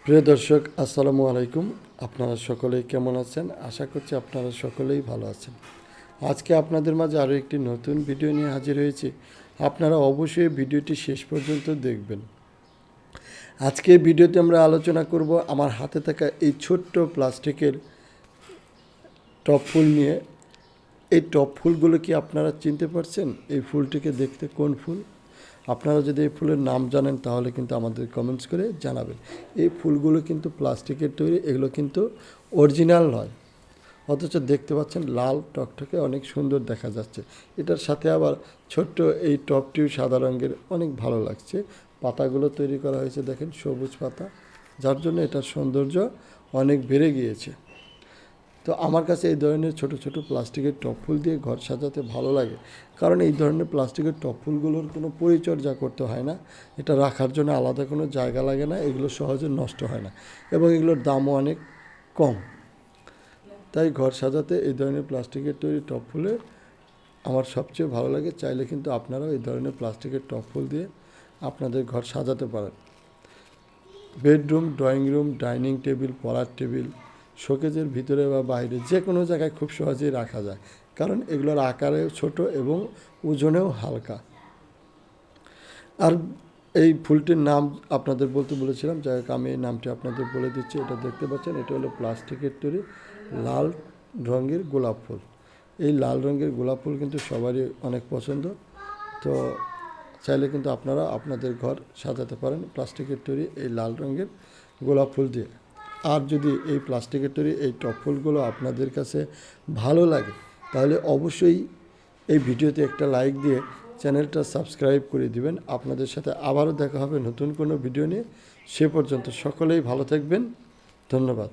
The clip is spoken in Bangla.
প্রিয় দর্শক, আসসালামু আলাইকুম। আপনারা সকলেই কেমন আছেন? আশা করছি আপনারা সকলেই ভালো আছেন। আজকে আপনাদের মাঝে আরও একটি নতুন ভিডিও নিয়ে হাজির হয়েছি। আপনারা অবশ্যই ভিডিওটি শেষ পর্যন্ত দেখবেন। আজকে ভিডিওতে আমরা আলোচনা করব আমার হাতে থাকা এই ছোট্ট প্লাস্টিকের টপ ফুল নিয়ে। এই টপ ফুলগুলো কি আপনারা চিনতে পারছেন? এই ফুলটিকে দেখতে কোন ফুল? আপনারা যদি এই ফুলের নাম জানেন তাহলে কিন্তু আমাদের কমেন্টস করে জানাবেন। এই ফুলগুলো কিন্তু প্লাস্টিকের তৈরি, এগুলো কিন্তু অরিজিনাল নয়, অথচ দেখতে পাচ্ছেন লাল টকটকে অনেক সুন্দর দেখা যাচ্ছে। এটার সাথে আবার ছোট্ট এই টপটিও সাদা রঙের, অনেক ভালো লাগছে। পাতাগুলো তৈরি করা হয়েছে দেখেন, সবুজ পাতা, যার জন্য এটার সৌন্দর্য অনেক বেড়ে গিয়েছে। তো আমার কাছে এই ধরনের ছোট ছোট প্লাস্টিকের টপ ফুল দিয়ে ঘর সাজাতে ভালো লাগে, কারণ এই ধরনের প্লাস্টিকের টপ ফুলগুলোর কোনো পরিচর্যা করতে হয় না। এটা রাখার জন্য আলাদা কোনো জায়গা লাগে না, এগুলো সহজে নষ্ট হয় না এবং এগুলোর দামও অনেক কম। তাই ঘর সাজাতে এই ধরনের প্লাস্টিকের তৈরি টপ ফুলে আমার সবচেয়ে ভালো লাগে। চাইলে কিন্তু আপনারাও এই ধরনের প্লাস্টিকের টপ ফুল দিয়ে আপনাদের ঘর সাজাতে পারেন। Bedroom, drawing room, dining table, পড়ার টেবিল, শোকেজের ভিতরে বা বাইরে যে কোনো জায়গায় খুব সহজেই রাখা যায়, কারণ এগুলোর আকারেও ছোট এবং ওজনেও হালকা। আর এই ফুলটির নাম আপনাদের বলতে বলেছিলাম, যাই হোক আমি এই নামটি আপনাদের বলে দিচ্ছি। এটা দেখতে পাচ্ছেন, এটা হলো প্লাস্টিকের তৈরি লাল রঙের গোলাপ ফুল। এই লাল রঙের গোলাপ ফুল কিন্তু সবারই অনেক পছন্দ। তো চাইলে কিন্তু আপনারা আপনাদের ঘর সাজাতে পারেন প্লাস্টিকের তৈরি এই লাল রঙের গোলাপ ফুল দিয়ে। আর যদি এই প্লাস্টিকের তৈরি এই টপ ফুলগুলো আপনাদের কাছে ভালো লাগে তাহলে অবশ্যই এই ভিডিওতে একটা লাইক দিয়ে চ্যানেলটা সাবস্ক্রাইব করে দিবেন। আপনাদের সাথে আবারও দেখা হবে নতুন কোনো ভিডিও নিয়ে। সে পর্যন্ত সকলেই ভালো থাকবেন। ধন্যবাদ।